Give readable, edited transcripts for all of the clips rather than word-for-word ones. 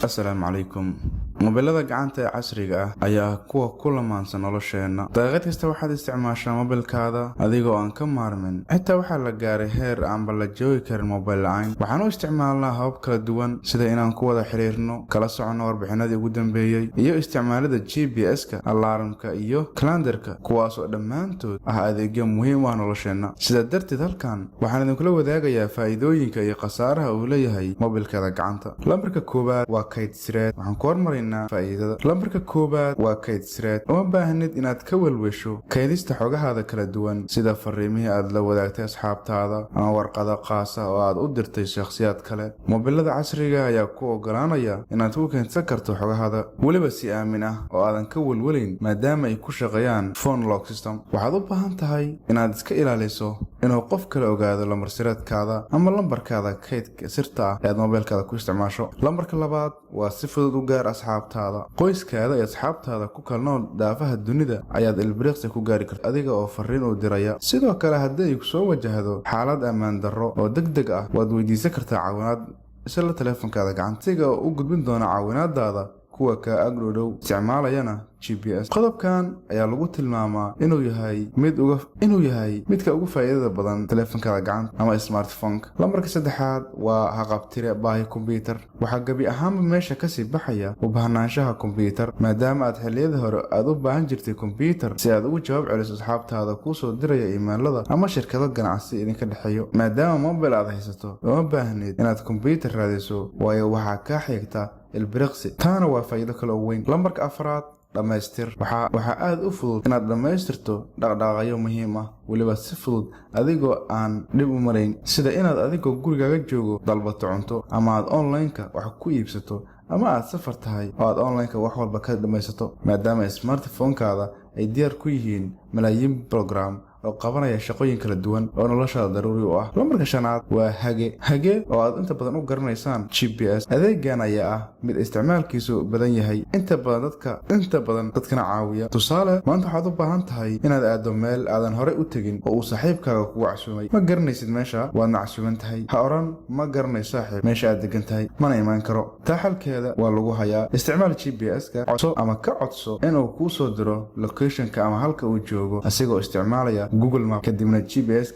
Assalaamu calaykum. Mobilada gacanta ee casriga ah ayaa kuwa ku lamaansan nolosheena. Daqiiqad kasta waxaad isticmaashaa mobilkaada adigoo aan ka maarmin. Xitaa waxaa la gaaray heer aanba la joogi karin mobil la'aan. Waxaan u isticmaalnaa habab kala duwan sida inaan ku wada xiriirno, kala soconno warbixinadii ugu dambeeyay, iyo isticmaalida GPS-ka, alarmka iyo calendarka, kuwaas oo dhammaantood ah adeegyo muhiim u ah nolosheena. Sidaa darteed halkan waxaan idinkula wadaagayaa faa'iidooyinka iyo khasaaraha uu leeyahay mobilkada gacanta. Lambarka koowaad waa kayd sireed. Waxaan ku hormaraynaa faa'iidada. Lambarka koowaad waa kayd sireed. Uma baahnid inaad ka welwesho kaydista xogahaada kala duwan sida fariimihii aad la wadaagtay asxaabtaada ama warqado khaas ah oo aad u dirtay shakhsiyaad kale. Mobilada casriga ayaa ku oggolaanaya inaad ku kaydsan karto xogahaada weliba si aamin ah oo aadan ka welwelayn maadaama ay ku shaqeeyaan phone lock system. Waxaad u baahan tahay inaad iska ilaaliso inuu qof kale ogaado lambar sireedkaada ama lambarkaada kaydka sirta ah ee aad mobilkaada ku isticmaasho. Lambarka labaad waa si fudud u gaar asxaabtaada. Qoyskaada iyo asxaabtaada ku kala nool daafaha dunida ayaad ilbiriqsi ku gaari kartaa adiga oo fariin u diraya. Sidoo kale haddii ay soo wajahdo xaalad ammaan darro oo degdeg ah, waad weydiisan kartaa caawinaad isla taleefankaada gacanta, asiga oo u gudbin doona caawinaadaada kuwa ka agdhow isticmaalayana GPS. Qodobkan ayaa lagu tilmaamaa inuu yahay midka ugu faa'iidada badan taleefankada gacanta ama smartphone-ka. Lambarka saddexaad waa haqabtire baahi kombiyuutar. Waxaa gebi ahaanba meesha kasii baxaya u baahnaanshaha kombiyuutar maadaama aad xilliyada hore aad u baahan jirtay kombiyuutar si aad ugu jawaab celiso asxaabtaada kuu soo diraya iimaylada ama shirkado ganacsi idinka dhexeeyo. Maadaama mobil aad haysato, uma baahnid inaad kombiyuutar raadiso, waayo waxaa kaa xigta ilbiriqsi. Taana waa faa'iido kale oo weyn. Lambarka afraad dhamaystir. Waxaa aad u fudud inaad dhammaystirto dhaqdhaqaaqyo muhiim ah weliba si fudud adigoo aan dhib u marayn, sida inaad adigoo gurigaaga joogo dalbato cunto, ama aad online-ka wax ku iibsato, ama aad safar tahay oo aad online-ka wax walba ka dhammaysato maadaama smartphone-kaada ay diyaar ku yihiin malaayiin program oo qabanaya shaqooyin kala duwan oo noloshaada daruuri u ah. Lambarka shanaad waa hage oo aad inta badan u garanaysaan GPS. Adeegan ayaa ah mid isticmaalkiisu badan yahay inta badan dadkana caawiya. Tusaale, maanta waxaad u baahan tahay inaad aado meel aadan horey u tegin oo uu saaxiibkaaga kugu casuumay. Ma garanaysid meesha, waadna casuuman tahay. Ha oran ma garanay saaxiib meesha aad degan tahay, mana imaan karo. taa xalkeeda waa lagu hayaa. Isticmaal GPS-ka ama ka codso inuu kuu soo diro location-ka ama halka uu joogo asigoo isticmaalaya Google Map. Kadibna GPS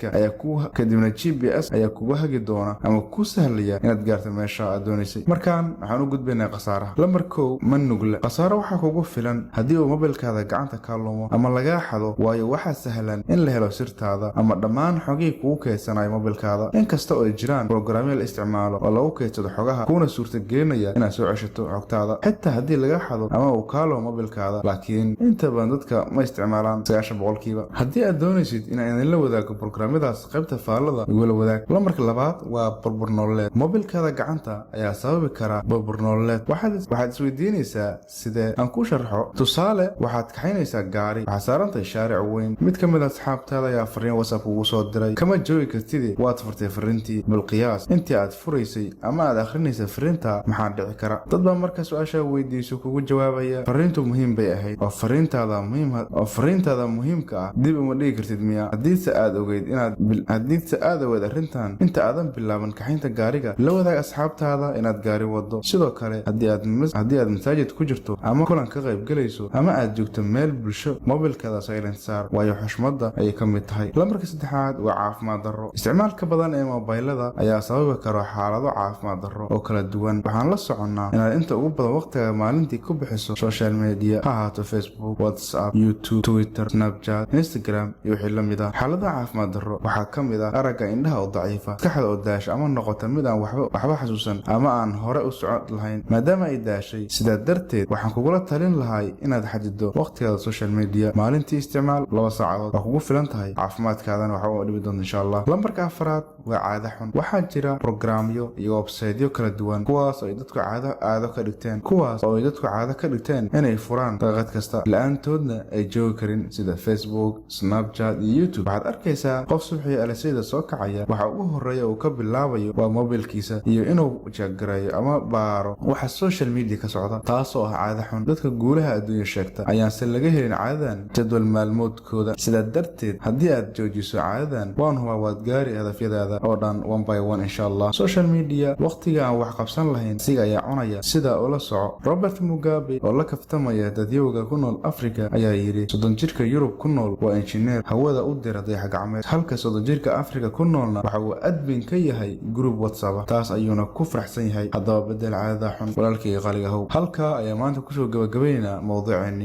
ayaa kugu hagi doona ama ku sahlaya inaad gaarto meesha aad doonaysay. Markaan waxaan u gudbaynaa khasaaraha. Lambar 1 ma nugle. Khasaaro waxaa kugu filan haddii uu mobilkaada gacanta ka lumo ama lagaa xado, waayo waxaa sahlan in la helo sirtaada ama dhammaan xogihii kugu kaydsanayo mobilkaada. Inkasta oo ay jiraan programyo la isticmaalo oo lagu kaydsado xogaha kuna suurtagelinaya inaad soo ceshato xogtaada xitaa haddii lagaa xado ama uu ka lumo mobilkaada, laakiin inta badan dadka ma isticmaalaan 90%. Haddii aad doonaysid inaan idinla wadaago programyadaas, qaybta faallada igula wadaag. Lambarka labaad waa burbur nololeed. Mobilkaada gacanta ayaa sababi kara burbur nololeed. Waxaad isweydiinaysaa sidee aan ku sharxo. Tusaale, waxaad kaxaynaysaa gaari, waxaad saarantahay shaaric weyn, mid ka mid ah asxaabtaada ayaa fariin WhatsApp ugu soo diray, kama joogi kartid, waad furtay fariintii. Bilqiyaas intii aad furaysay ama aad akhrinaysa fariinta, maxaa dhici kara? Dad baa marka su'aasha weydiiso kugu jawaabaya, fariintu muhiim bay ahayd oo fariintaada muhiimka ah dib uma dhigi kartid miya? Haddiise aad ogeyd arrintan inta aadan bilaaban kaxaynta gaariga, la wadaag asxaabtaada inaad gaari wado. Sidoo kale, haddii aad masaajid ku jirto ama kulan ka qayb galayso ama aad joogto meel bulsho, mobilkaada silent saar, waayo xushmada ayay ka mid tahay. Lambarka saddexaad waa caafimaad darro. Isticmaalka badan ee mobilada ayaa sababi kara xaalado caafimaad darro oo kala duwan. Waxaan la soconnaa inaad inta ugu badan waqtiga maalintii ku bixiso social media, ha ahaato Facebook, WhatsApp, YouTube, Twitter, Snapchat, Instagram iyo wixii la mid ah. xaaladaha caafimaad darro waxaa ka mid ah aragga indhaha oo daciifa, maskaxda oo daasha ama noqota mid aan waxba xasuusan ama aan hore u socon lahayn maadaama ay daashay. Sidaa darteed, waxaan kugula talin lahay inaad xadido waqtigaada social media. Maalintii isticmaal 2 saacadood, waa kugu filan tahay. Caafimaadkaadana waxa uu dhibi doonta insha Allah. Lambarka afraad waa caado xun. Waxaa jira programyo iyo website-yo kala duwan kuwaas oo ay dadku caado ka dhigteen inay furaan daqiiqad kasta, la'aantoodna ay joogi karin, sida Facebook, Snapchat, snapchat iyo youtube waxaad arkaysaa qof subaxii alisayda soo kacaya waxa ugu horeeya uu ka bilaabayo waa mobilkiisa iyo inuu jagareeyo ama baaro waxa social media ka socda, taasoo ah caado xun. dadka guulaha adduunya sheegta ayaanse laga helin caadadan jadwal maalmoodkooda. sidaa darteed haddii aad joojiso caadadan waan hubaa waad gaari hadafyadaada oo dhan one by one insha allah. social media waqtiga aan wax qabsan lahayn siga ayaa cunaya, sidaa ula soco. Robert Mugabe oo la kaftamaya dadyowga ku nool Afrika ayaa yidhi 30 jirka Yurub ku nool waa injineer hawada u dira dayax gacmeed, halka 30 jirka Afrika ku noolna waxa uu admin ka yahay group WhatsApp. taas ayuuna ku faraxsan yahay. haddaba bedel caadada xun walaalkay qaaliga how. halkaa ayaa maanta kusoo gabagabaynaa mowduuceennii.